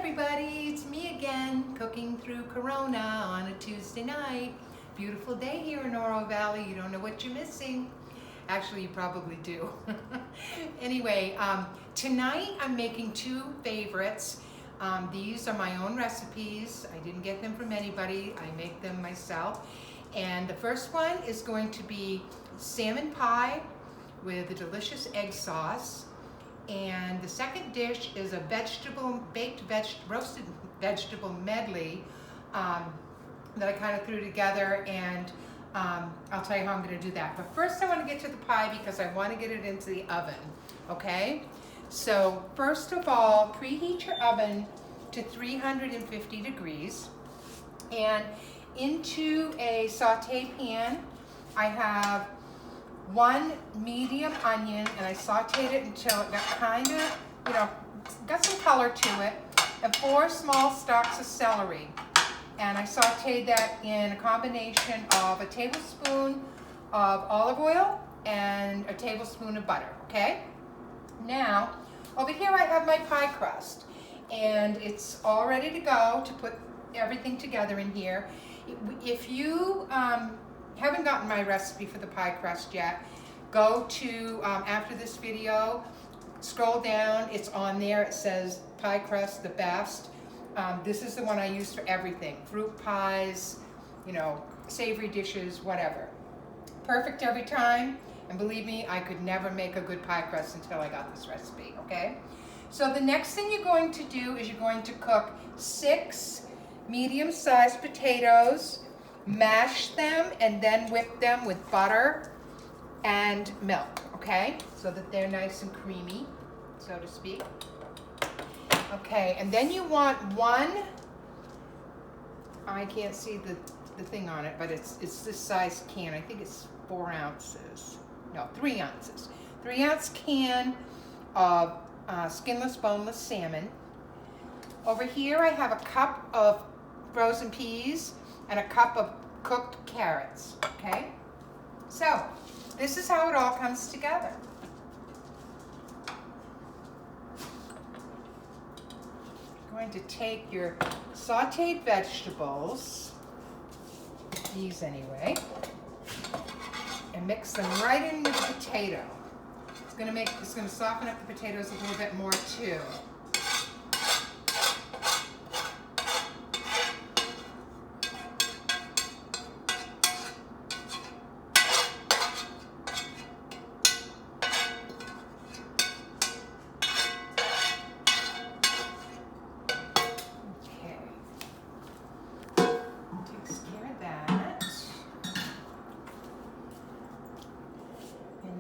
everybody, it's me again, cooking through Corona on a Tuesday night. Beautiful day here in Oro Valley. You don't know what you're missing. Actually, you probably do. Anyway, tonight I'm making two favorites. These are my own recipes. I didn't get them from anybody. I make them myself. And the first one is going to be salmon pie with a delicious egg sauce. And the second dish is a roasted vegetable medley that I kind of threw together, and I'll tell you how I'm going to do that. But first I want to get to the pie because I want to get it into the oven, okay? So first of all, preheat your oven to 350 degrees, and into a saute pan, I have one medium onion, and I sauteed it until it got kind of, got some color to it, and 4 small stalks of celery. And I sauteed that in a combination of a tablespoon of olive oil and a tablespoon of butter, okay? Now, over here I have my pie crust, and it's all ready to go to put everything together in here. If you haven't gotten my recipe for the pie crust yet, go to, after this video, scroll down, it's on there, it says pie crust the best. This is the one I use for everything, fruit pies, savory dishes, whatever. Perfect every time, and believe me, I could never make a good pie crust until I got this recipe, okay? So the next thing you're going to do is you're going to cook 6 medium-sized potatoes, mash them, and then whip them with butter and milk, okay? So that they're nice and creamy, so to speak. Okay, and then you want I can't see the thing on it, but it's this size can. I think it's 4 ounces. No, 3 ounces. 3-ounce can of skinless, boneless salmon. Over here I have a cup of frozen peas and a cup of cooked carrots, okay? So, this is how it all comes together. You're going to take your sauteed vegetables, these anyway, and mix them right in with the potato. It's going to soften up the potatoes a little bit more too.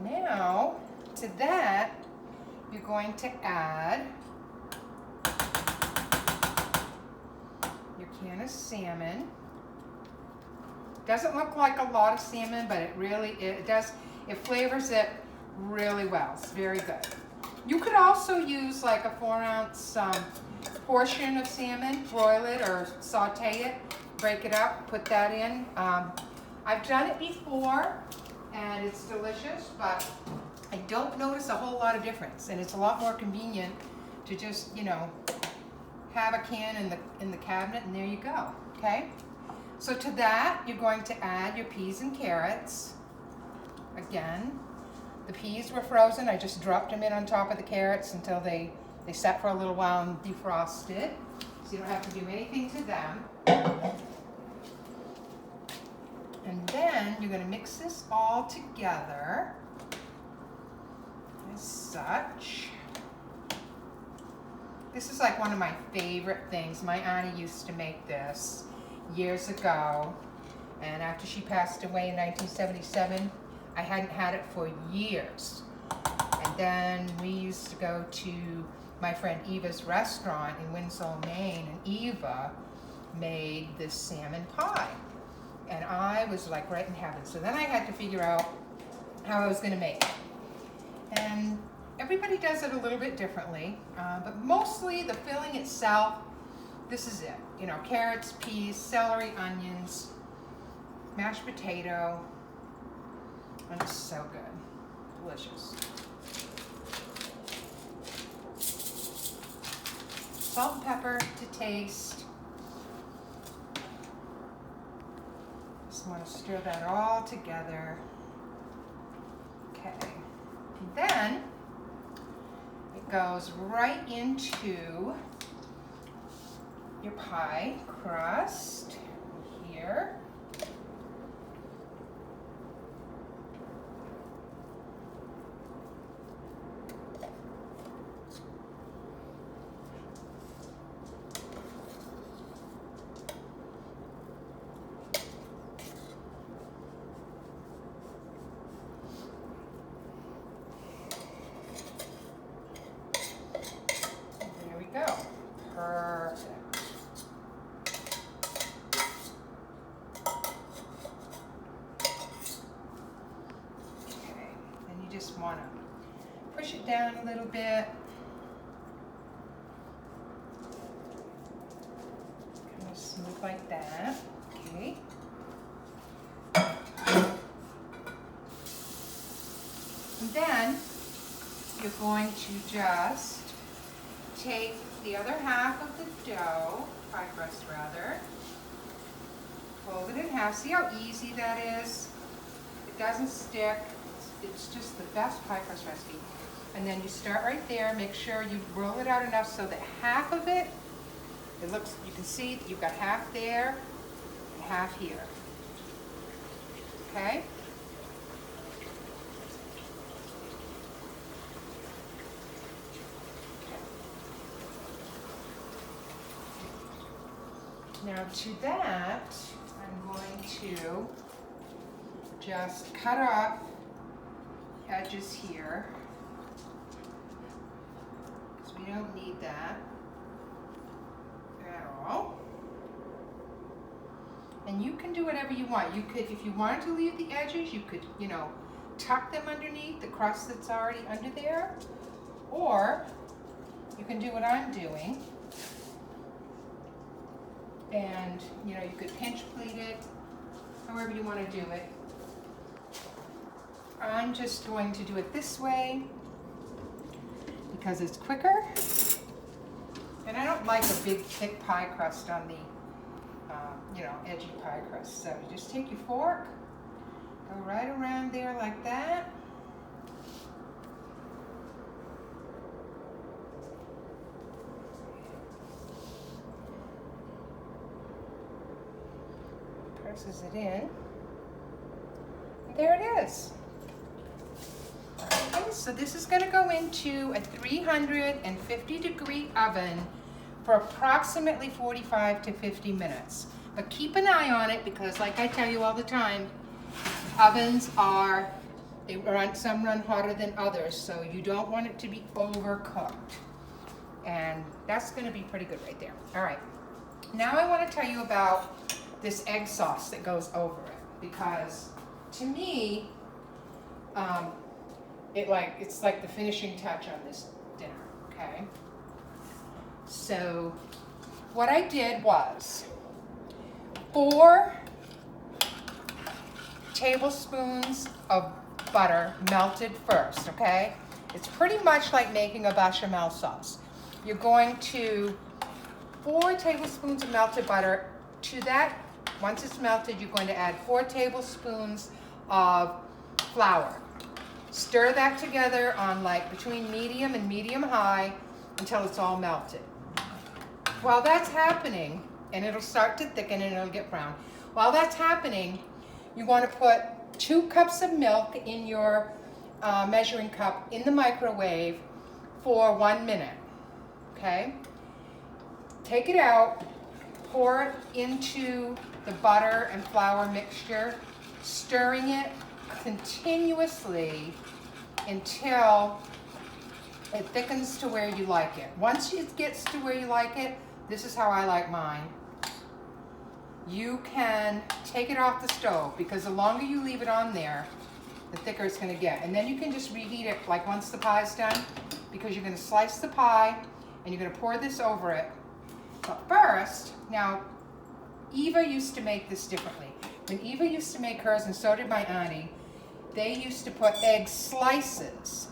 Now, to that, you're going to add your can of salmon. Doesn't look like a lot of salmon, but it does. It flavors it really well. It's very good. You could also use like a 4-ounce portion of salmon, broil it or saute it, break it up, put that in. I've done it before, and it's delicious, but I don't notice a whole lot of difference, and it's a lot more convenient to just, have a can in the cabinet, and there you go, okay? So to that, you're going to add your peas and carrots. Again, the peas were frozen. I just dropped them in on top of the carrots until they sat for a little while and defrosted, so you don't have to do anything to them. And then you're going to mix this all together as such. This is like one of my favorite things. My auntie used to make this years ago, and after she passed away in 1977, I hadn't had it for years. And then we used to go to my friend Eva's restaurant in Winslow, Maine, and Eva made this salmon pie. And I was like right in heaven. So then I had to figure out how I was going to make it. And everybody does it a little bit differently, but mostly the filling itself, this is it. Carrots, peas, celery, onions, mashed potato, and it's so good. Delicious. salt and pepper to taste. Just want to stir that all together. Okay. And then it goes right into your pie crust here. There we go. Perfect. Just want to push it down a little bit. Kind of smooth like that. Okay. And then you're going to just take the other half of the dough, pie crust rather, fold it in half. See how easy that is? It doesn't stick. It's just the best pie crust recipe. And then you start right there. Make sure you roll it out enough so that half of it, you can see that you've got half there and half here. Okay? Now to that, I'm going to just cut off edges here, because we don't need that at all. And you can do whatever you want. You could, if you wanted to leave the edges, you could, tuck them underneath the crust that's already under there, or you can do what I'm doing, and you could pinch pleat it, however you want to do it. I'm just going to do it this way because it's quicker, and I don't like a big thick pie crust on the edgy pie crust. So you just take your fork, go right around there like that. Presses it in. And there it is. Okay, so this is going to go into a 350-degree oven for approximately 45 to 50 minutes. But keep an eye on it because, like I tell you all the time, ovens some run hotter than others, so you don't want it to be overcooked. And that's going to be pretty good right there. All right. Now I want to tell you about this egg sauce that goes over it, because to me, it's like the finishing touch on this dinner, okay? So what I did was 4 tablespoons of butter melted first, okay? It's pretty much like making a bechamel sauce. You're going to 4 tablespoons of melted butter. To that, once it's melted, you're going to add 4 tablespoons of flour. Stir that together on between medium and medium high until it's all melted. While that's happening, and it'll start to thicken and it'll get brown. While that's happening, you want to put 2 cups of milk in your measuring cup in the microwave for 1 minute, okay? Take it out, pour it into the butter and flour mixture, stirring it continuously until it thickens to where you like it. Once it gets to where you like it, this is how I like mine. You can take it off the stove because the longer you leave it on there, the thicker it's going to get. And then you can just reheat it once the pie's done, because you're going to slice the pie and you're going to pour this over it. But first, now, Eva used to make this differently. When Eva used to make hers, and so did my auntie, they used to put egg slices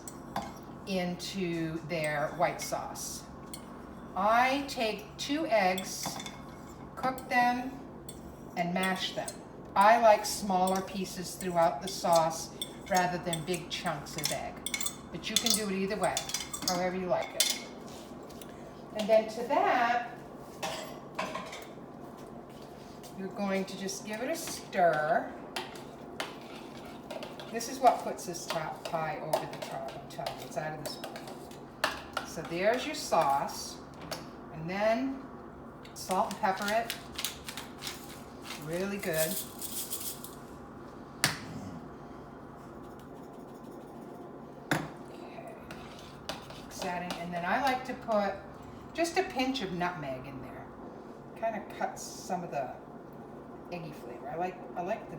into their white sauce. I take 2 eggs, cook them, and mash them. I like smaller pieces throughout the sauce rather than big chunks of egg. But you can do it either way, however you like it. And then to that, you're going to just give it a stir. This is what puts this pie over the top, I'm telling you. It's out of this world. So there's your sauce. And then salt and pepper it. Really good. Okay. Mix that in. And then I like to put just a pinch of nutmeg in there. Kind of cuts some of the eggy flavor. I like the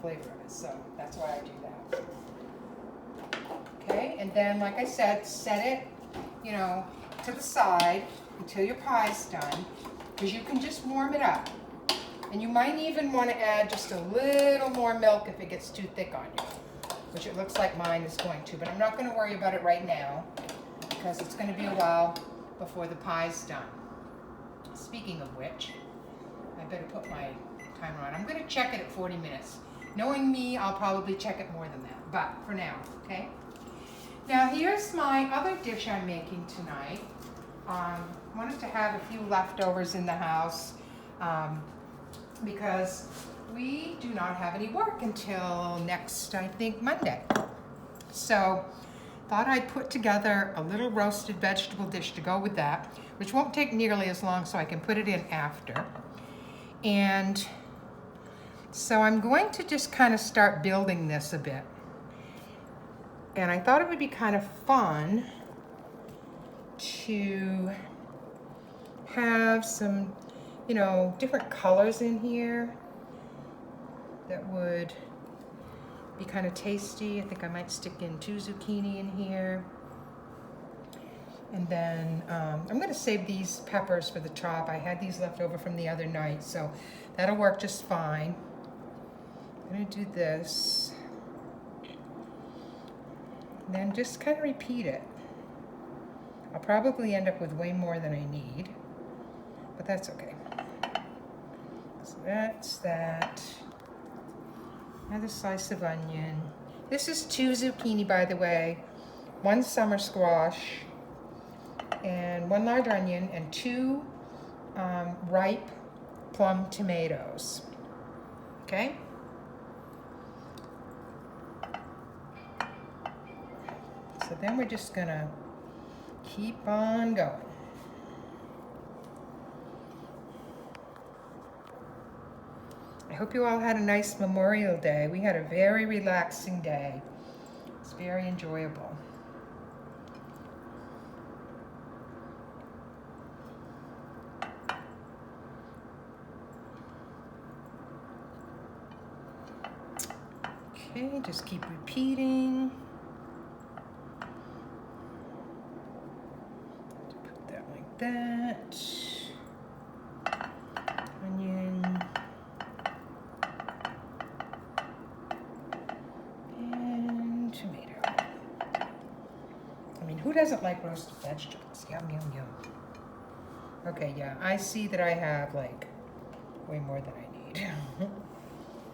flavor of it, so that's why I do that. Okay, and then like I said, set it, you know, to the side until your pie's done, because you can just warm it up. And you might even want to add just a little more milk if it gets too thick on you, which it looks like mine is going to, but I'm not going to worry about it right now because it's going to be a while before the pie's done. Speaking of which, I better put my timer on. I'm going to check it at 40 minutes. Knowing me, I'll probably check it more than that, but for now, okay? Now here's my other dish I'm making tonight. Wanted to have a few leftovers in the house because we do not have any work until next, I think, Monday. So thought I'd put together a little roasted vegetable dish to go with that, which won't take nearly as long, so I can put it in after. And so I'm going to just kind of start building this a bit. And I thought it would be kind of fun to have some, you know, different colors in here that would be kind of tasty. I think I might stick in 2 zucchini in here. And then I'm going to save these peppers for the top. I had these left over from the other night, so that'll work just fine. I'm going to do this. And then just kind of repeat it. I'll probably end up with way more than I need, but that's okay. So that's that. Another slice of onion. This is 2 zucchini, by the way, 1 summer squash, and 1 large onion, and 2 ripe plum tomatoes. Okay? So then we're just gonna keep on going. I hope you all had a nice Memorial Day. We had a very relaxing day. It's very enjoyable. Okay, just keep repeating. Put that like that. Onion. And tomato. I mean, who doesn't like roasted vegetables? Yum, yum, yum. Okay, yeah, I see that I have like way more than I need.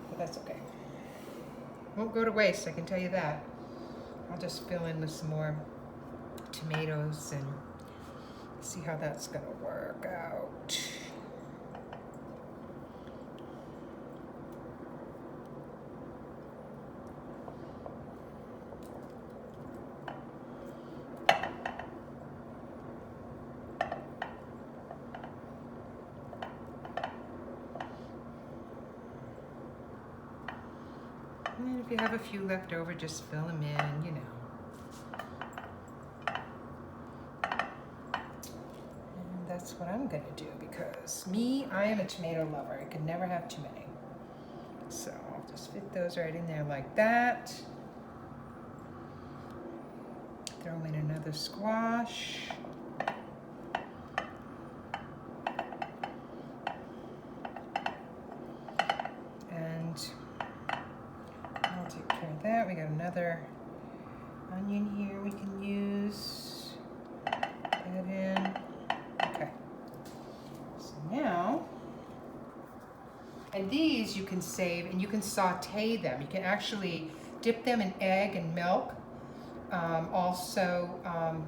But that's okay. Won't go to waste, I can tell you that. I'll just fill in with some more tomatoes and see how that's gonna work out. And if you have a few left over, just fill them in, you know. And that's what I'm gonna do because I am a tomato lover. I could never have too many. So I'll just fit those right in there like that. Throw in another squash. And I'll take care of that. We got another onion here we can use. That in. And these you can save and you can saute them. You can actually dip them in egg and milk. Also,